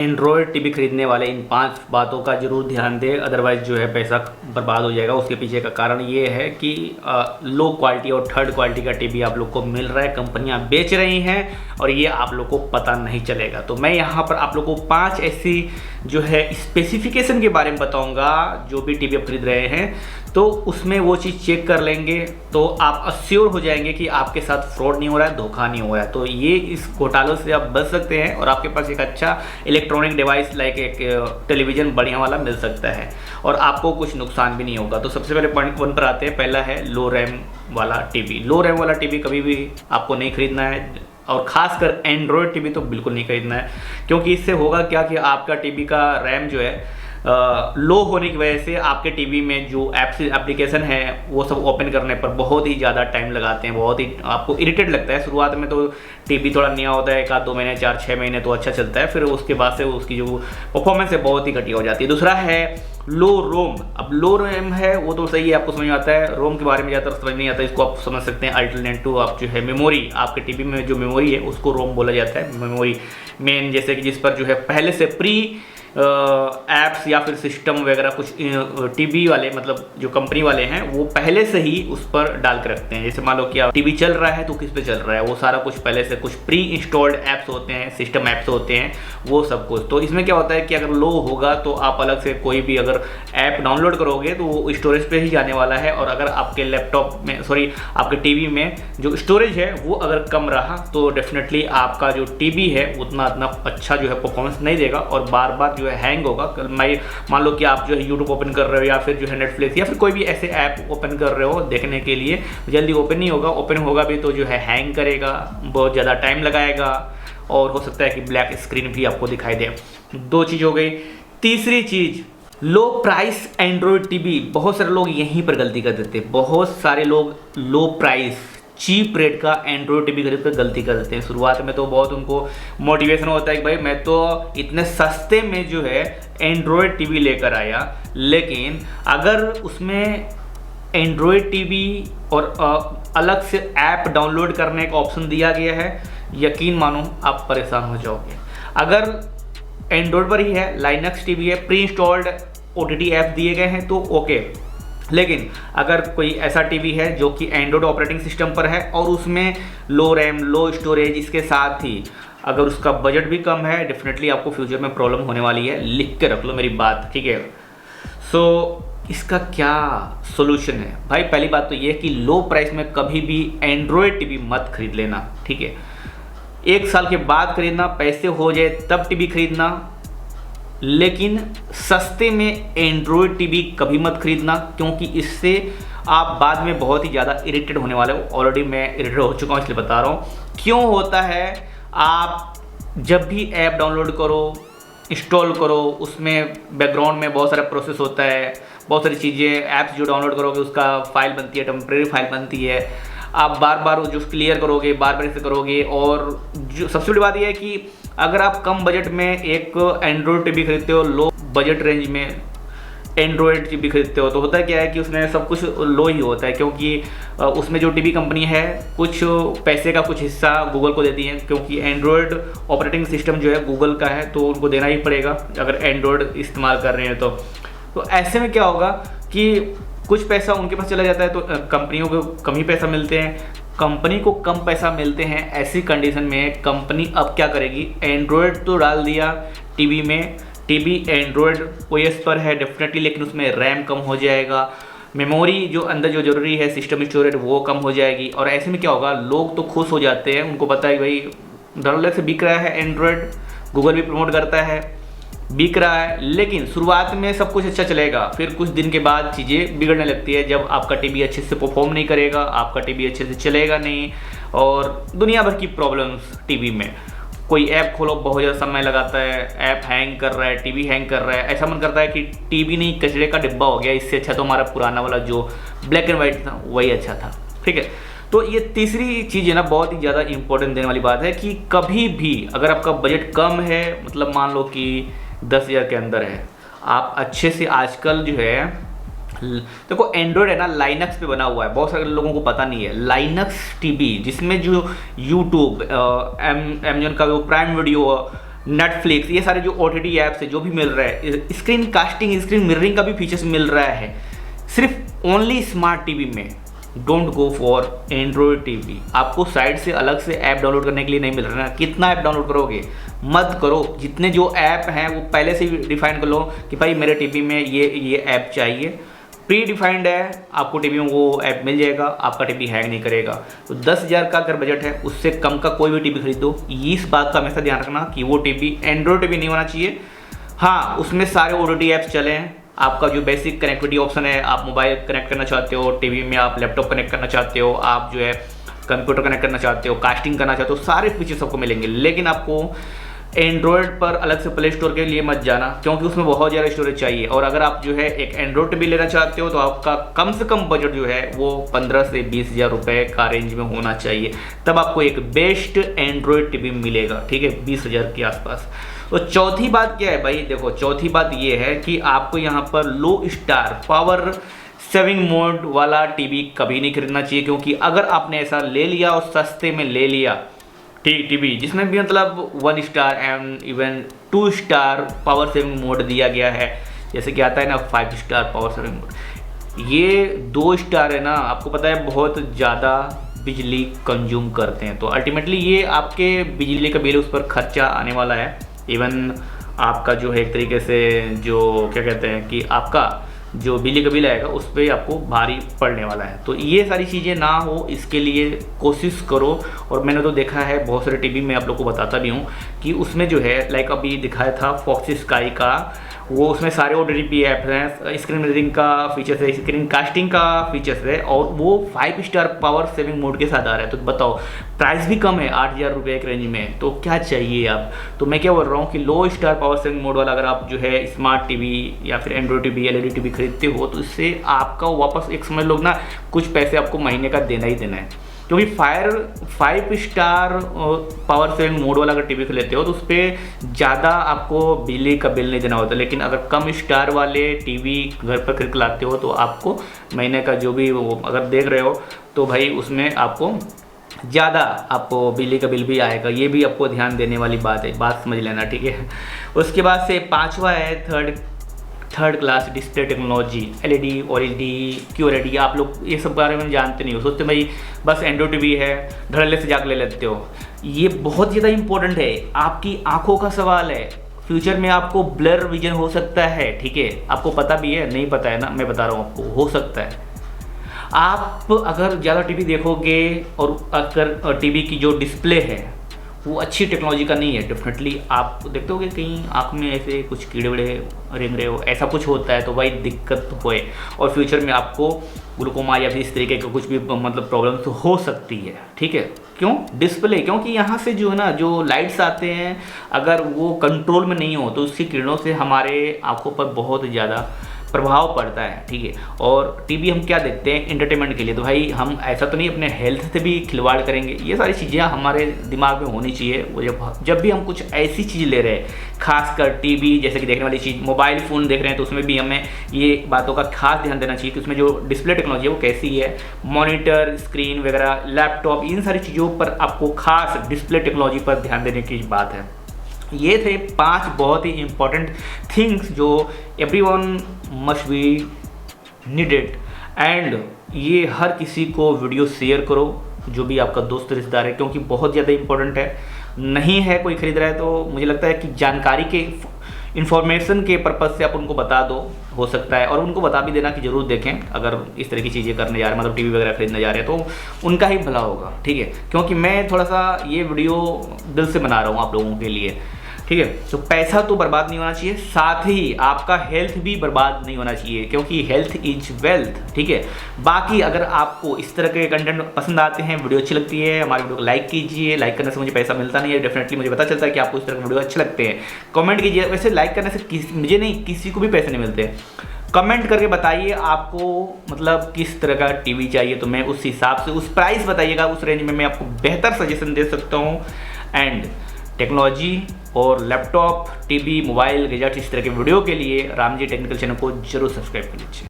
Android TV खरीदने वाले इन 5 बातों का जरूर ध्यान दें, अदरवाइज़ जो है पैसा बर्बाद हो जाएगा। उसके पीछे का कारण ये है कि लो क्वालिटी और थर्ड क्वालिटी का टीवी आप लोग को मिल रहा है, कंपनियां बेच रही हैं और ये आप लोग को पता नहीं चलेगा। तो मैं यहाँ पर आप लोग को 5 ऐसी जो है स्पेसिफिकेशन के बारे में बताऊँगा। जो भी टीवी आप खरीद रहे हैं तो उसमें वो चीज़ चेक कर लेंगे तो आप अश्योर हो जाएंगे कि आपके साथ फ्रॉड नहीं हो रहा है, धोखा नहीं हो रहा है। तो ये इस घोटालों से आप बच सकते हैं और आपके पास एक अच्छा इलेक्ट्रॉनिक डिवाइस लाइक एक टेलीविज़न बढ़िया वाला मिल सकता है और आपको कुछ नुकसान भी नहीं होगा। तो सबसे पहले पॉइंट 1 पर आते हैं। पहला है लो रैम वाला टीवी। लो रैम वाला टीवी कभी भी आपको नहीं खरीदना है और ख़ासकर एंड्रॉयड टीवी तो बिल्कुल नहीं खरीदना है, क्योंकि इससे होगा क्या कि आपका टीवी का रैम जो है लो होने की वजह से आपके टीवी में जो एप्लीकेशन है वो सब ओपन करने पर बहुत ही ज़्यादा टाइम लगाते हैं, बहुत ही आपको इरिटेट लगता है। शुरुआत में तो टीवी थोड़ा नया होता है, 1-2 महीने 4-6 महीने तो अच्छा चलता है, फिर उसके बाद से उसकी जो परफॉर्मेंस है बहुत ही घटिया हो जाती है। दूसरा है लो रोम। अब लो रैम है वो तो सही है, आपको समझ में आता है। रोम के बारे में ज़्यादातर समझ नहीं आता, इसको आप समझ सकते हैं अल्टरनेटिव आप जो है मेमोरी, आपके टीवी में जो मेमोरी है उसको रोम बोला जाता है। मेमोरी मेन जैसे कि जिस पर जो है पहले से प्री ऐप्स या फिर सिस्टम वगैरह कुछ टीवी वाले मतलब जो कंपनी वाले हैं वो पहले से ही उस पर डाल के रखते हैं। जैसे मान लो कि आप टीवी चल रहा है तो किस पे चल रहा है वो सारा कुछ पहले से कुछ प्री इंस्टॉल्ड ऐप्स होते हैं, सिस्टम ऐप्स होते हैं वो सब कुछ। तो इसमें क्या होता है कि अगर लो होगा तो आप अलग से कोई भी अगर ऐप डाउनलोड करोगे तो वो स्टोरेज पे ही जाने वाला है, और अगर आपके लैपटॉप में आपके टीवी में जो स्टोरेज है वो अगर कम रहा तो डेफिनेटली आपका जो टीवी है उतना अच्छा जो है परफॉर्मेंस नहीं देगा और बार बार जो है हैंग होगा। मान लो कि आप जो है यूट्यूब ओपन कर रहे हो या फिर जो है नेटफ्लिक्स या फिर कोई भी ऐसे ऐप ओपन कर रहे हो देखने के लिए, जल्दी ओपन नहीं होगा, ओपन होगा भी तो जो है हैंग करेगा, बहुत ज़्यादा टाइम लगाएगा और हो सकता है कि ब्लैक स्क्रीन भी आपको दिखाई दे। 2 चीज़ हो गई। तीसरी चीज़ लो प्राइस एंड्रॉयड टीवी। बहुत सारे लोग यहीं पर गलती कर देते हैं। बहुत सारे लोग लो प्राइस चीप रेट का एंड्रॉयड टीवी खरीद कर गलती कर देते हैं। शुरुआत में तो बहुत उनको मोटिवेशन होता है कि भाई मैं तो इतने सस्ते में जो है एंड्रॉयड टीवी लेकर आया, लेकिन अगर उसमें एंड्रॉयड टीवी और अलग से ऐप डाउनलोड करने का ऑप्शन दिया गया है, यकीन मानो आप परेशान हो जाओगे। अगर एंड्रॉयड पर ही है, लाइनक्स टीवी है, प्री इंस्टॉल्ड OTT ऐप दिए गए हैं तो ओके, लेकिन अगर कोई ऐसा टीवी है जो कि एंड्रॉयड ऑपरेटिंग सिस्टम पर है और उसमें लो रैम लो स्टोरेज इसके साथ ही अगर उसका बजट भी कम है, डेफिनेटली आपको फ्यूचर में प्रॉब्लम होने वाली है। लिख के रख लो मेरी बात, ठीक है। सो इसका क्या सोल्यूशन है भाई? पहली बात तो ये है कि लो प्राइस में कभी भी एंड्रॉयड टीवी मत खरीद लेना, ठीक है। 1 साल के बाद खरीदना, पैसे हो जाए तब टीवी खरीदना, लेकिन सस्ते में एंड्रॉयड टीवी कभी मत खरीदना, क्योंकि इससे आप बाद में बहुत ही ज़्यादा इरिटेट होने वाले हो। ऑलरेडी मैं इरिटेट हो चुका हूँ, इसलिए बता रहा हूँ। क्यों होता है, आप जब भी ऐप डाउनलोड करो, इंस्टॉल करो, उसमें बैकग्राउंड में बहुत सारा प्रोसेस होता है, बहुत सारी चीज़ें, ऐप्स जो डाउनलोड करोगे उसका फाइल बनती है, टेम्प्रेरी फाइल बनती है, आप बार बार जो क्लियर करोगे, बार बार इसे करोगे। और जो सबसे बड़ी बात यह है कि अगर आप कम बजट में एक एंड्रॉयड टीवी खरीदते हो, लो बजट रेंज में एंड्रॉयड टीवी खरीदते हो, तो होता क्या है कि उसमें सब कुछ लो ही होता है, क्योंकि उसमें जो टीवी कंपनी है कुछ पैसे का कुछ हिस्सा गूगल को देती है, क्योंकि एंड्रॉयड ऑपरेटिंग सिस्टम जो है गूगल का है तो उनको देना ही पड़ेगा अगर एंड्रॉयड इस्तेमाल कर रहे हैं तो ऐसे में क्या होगा कि कुछ पैसा उनके पास चला जाता है तो कंपनियों को कम ही पैसा मिलते हैं, कंपनी को कम पैसा मिलते हैं। ऐसी कंडीशन में कंपनी अब क्या करेगी, एंड्रॉयड तो डाल दिया टीवी में, टीवी एंड्रॉयड OS पर है डेफिनेटली, लेकिन उसमें रैम कम हो जाएगा, मेमोरी जो अंदर जो जरूरी है सिस्टम स्टोरेज वो कम हो जाएगी। और ऐसे में क्या होगा, लोग तो खुश हो जाते हैं, उनको पता है कि भाई डॉलर से बिक रहा है एंड्रॉयड, गूगल भी प्रमोट करता है, बिक रहा है। लेकिन शुरुआत में सब कुछ अच्छा चलेगा, फिर कुछ दिन के बाद चीज़ें बिगड़ने लगती है। जब आपका टीवी अच्छे से परफॉर्म नहीं करेगा, आपका टीवी अच्छे से चलेगा नहीं, और दुनिया भर की प्रॉब्लम्स टीवी में। कोई ऐप खोलो बहुत ज़्यादा समय लगाता है, ऐप हैंग कर रहा है, टीवी हैंग कर रहा है, ऐसा मन करता है कि टीवी नहीं कचरे का डिब्बा हो गया, इससे अच्छा तो हमारा पुराना वाला जो ब्लैक एंड वाइट था वही अच्छा था, ठीक है। तो ये तीसरी चीज़ है ना, बहुत ही ज़्यादा इंपॉर्टेंट देने वाली बात है कि कभी भी अगर आपका बजट कम है, मतलब मान लो कि 10,000 के अंदर है, आप अच्छे से आजकल जो है देखो एंड्रॉयड है ना लाइनक्स पे बना हुआ है, बहुत सारे लोगों को पता नहीं है। लाइनक्स टीवी जिसमें जो यूट्यूब, अमेजन का जो प्राइम वीडियो, नेटफ्लिक्स, ये सारे जो OTT ऐप्स है जो भी मिल रहा है, स्क्रीन कास्टिंग, स्क्रीन मिररिंग का भी फीचर्स मिल रहा है सिर्फ ओनली स्मार्ट टीवी में। Don't go for Android TV. आपको साइड से अलग से ऐप डाउनलोड करने के लिए नहीं मिल रहा ना, कितना ऐप डाउनलोड करोगे, मत करो। जितने जो ऐप हैं वो पहले से डिफाइन कर लो कि भाई मेरे टीवी में ये ऐप चाहिए, प्री डिफाइंड है, आपको टीवी में वो ऐप मिल जाएगा, आपका टीवी हैंग नहीं करेगा। तो 10,000 का अगर बजट है, उससे कम का कोई भी टीवी खरीदो, इस बात का हमेशा ध्यान रखना कि वो टीवी एंड्रॉयड टीवी नहीं होना चाहिए। हाँ, उसमें सारे OTT ऐप्स चले हैं, आपका जो बेसिक कनेक्टिविटी ऑप्शन है, आप मोबाइल कनेक्ट करना चाहते हो, टीवी में आप लैपटॉप कनेक्ट करना चाहते हो, आप जो है कंप्यूटर कनेक्ट करना चाहते हो, कास्टिंग करना चाहते हो, सारे फीचर्स आपको मिलेंगे। लेकिन आपको एंड्रॉयड पर अलग से प्ले स्टोर के लिए मत जाना, क्योंकि उसमें बहुत ज़्यादा स्टोरेज चाहिए। और अगर आप जो है एक एंड्रॉयड टीवी लेना चाहते हो तो आपका कम से कम बजट जो है वो 15 से 20,000 रुपये का रेंज में होना चाहिए, तब आपको एक बेस्ट एंड्रॉयड टीवी मिलेगा, ठीक है, 20,000 के आसपास। तो चौथी बात क्या है भाई, देखो चौथी बात ये है कि आपको यहाँ पर लो स्टार पावर सेविंग मोड वाला टीवी कभी नहीं खरीदना चाहिए, क्योंकि अगर आपने ऐसा ले लिया और सस्ते में ले लिया टीवी जिसमें भी मतलब 1 star and even 2 star power saving mode दिया गया है, जैसे कि आता है ना 5 स्टार पावर सेविंग मोड, ये 2 स्टार है ना, आपको पता है बहुत ज़्यादा बिजली कंज्यूम करते हैं। तो अल्टीमेटली ये आपके बिजली का बिल उस पर खर्चा आने वाला है। इवन आपका जो है एक तरीके से जो क्या कहते हैं कि आपका जो बिजली का बिल आएगा उस पर आपको भारी पड़ने वाला है। तो ये सारी चीज़ें ना हो, इसके लिए कोशिश करो। और मैंने तो देखा है बहुत सारे टीवी में, आप लोग को बताता भी हूँ कि उसमें जो है लाइक अभी दिखाया था फॉक्सी स्काई का, वो उसमें सारे OTT ऐप्स हैं, स्क्रीन मिररिंग का फीचर्स है, स्क्रीन कास्टिंग का फीचर्स है, और वो 5 स्टार पावर सेविंग मोड के साथ आ रहा है। तो बताओ, प्राइस भी कम है 8,000 रुपये के रेंज में, तो क्या चाहिए आप। तो मैं क्या बोल रहा हूँ कि लो स्टार पावर सेविंग मोड वाला अगर आप जो है स्मार्ट टीवी या फिर एंड्रॉयड टीवी LED टीवी खरीदते हो, तो इससे आपका वापस एक समझ लो ना कुछ पैसे आपको महीने का देना ही देना है। क्योंकि 5 स्टार पावर सेविंग मोड वाला अगर टीवी लेते हो तो उस पर ज़्यादा आपको बिजली का बिल नहीं देना होता, लेकिन अगर कम स्टार वाले टीवी घर पर खरीद लाते हो तो आपको महीने का जो भी अगर देख रहे हो तो भाई उसमें आपको ज़्यादा आपको बिजली का बिल भी आएगा। ये भी आपको ध्यान देने वाली बात है, बात समझ लेना, ठीक है। उसके बाद से 5वां है third class display technology, LED OLED QLED। आप लोग ये सब बारे में जानते नहीं हो, सोचते भाई बस एंड्रॉयड टीवी है, धड़ल्ले से जाकर ले लेते हो। ये बहुत ज़्यादा इंपॉर्टेंट है, आपकी आंखों का सवाल है। फ्यूचर में आपको ब्लर विजन हो सकता है, ठीक है, आपको पता भी है, नहीं पता है ना, मैं बता रहा हूँ आपको, हो सकता है। आप अगर ज़्यादा टीवी देखोगे और अगर टीवी की जो डिस्प्ले है वो अच्छी टेक्नोलॉजी का नहीं है, डेफिनेटली आप देखते होगे कहीं आँख में ऐसे कुछ कीड़े वीड़े रेंग रहे हो, ऐसा कुछ होता है तो भाई दिक्कत होए, और फ्यूचर में आपको ग्लूकोमा या फिर इस तरीके का कुछ भी मतलब प्रॉब्लम तो हो सकती है, ठीक है। क्यों डिस्प्ले, क्योंकि यहाँ से जो है ना जो लाइट्स आते हैं अगर वो कंट्रोल में नहीं हो तो उसकी किरणों से हमारे आँखों पर बहुत ज़्यादा प्रभाव पड़ता है, ठीक है। और टीवी हम क्या देखते हैं एंटरटेनमेंट के लिए, तो भाई हम ऐसा तो नहीं अपने हेल्थ से भी खिलवाड़ करेंगे। ये सारी चीज़ें हमारे दिमाग में होनी चाहिए। वो जब भी हम कुछ ऐसी चीज़ ले रहे हैं, खासकर टीवी जैसे कि देखने वाली चीज़, मोबाइल फ़ोन देख रहे हैं, तो उसमें भी हमें ये बातों का खास ध्यान देना चाहिए कि उसमें जो डिस्प्ले टेक्नोलॉजी है वो कैसी है, मॉनिटर, स्क्रीन वगैरह, लैपटॉप, इन सारी चीज़ों पर आपको खास डिस्प्ले टेक्नोलॉजी पर ध्यान देने की बात है। ये थे 5 बहुत ही इंपॉर्टेंट थिंग्स जो everyone must be needed, and ये हर किसी को वीडियो शेयर करो जो भी आपका दोस्त रिश्तेदार है, क्योंकि बहुत ज़्यादा इंपॉर्टेंट है। नहीं है कोई खरीद रहा है तो मुझे लगता है कि जानकारी के इन्फॉर्मेशन के पर्पज़ से आप उनको बता दो, हो सकता है, और उनको बता भी देना कि ज़रूर देखें अगर इस तरह की चीज़ें करने जा रहे हैं, मतलब टीवी वगैरह खरीदने जा रहे हैं तो उनका ही भला होगा, ठीक है। क्योंकि मैं थोड़ा सा ये वीडियो दिल से बना रहा हूँ आप लोगों के लिए, ठीक है। तो पैसा तो बर्बाद नहीं होना चाहिए, साथ ही आपका हेल्थ भी बर्बाद नहीं होना चाहिए, क्योंकि हेल्थ इज वेल्थ, ठीक है। बाकी अगर आपको इस तरह के कंटेंट पसंद आते हैं, वीडियो अच्छी लगती है, हमारे वीडियो को लाइक कीजिए। लाइक करने से मुझे पैसा मिलता नहीं है, डेफिनेटली मुझे पता चलता है कि आपको इस तरह के वीडियो अच्छे लगते हैं। कमेंट कीजिए, वैसे लाइक करने से मुझे नहीं किसी को भी पैसे नहीं मिलते। कमेंट करके बताइए आपको मतलब किस तरह का टीवी चाहिए, तो मैं उस हिसाब से उस प्राइस बताइएगा, उस रेंज में मैं आपको बेहतर सजेशन दे सकता हूँ। एंड टेक्नोलॉजी और लैपटॉप, टीवी, मोबाइल, गैजेट्स इस तरह के वीडियो के लिए रामजी टेक्निकल चैनल को जरूर सब्सक्राइब कर लीजिए।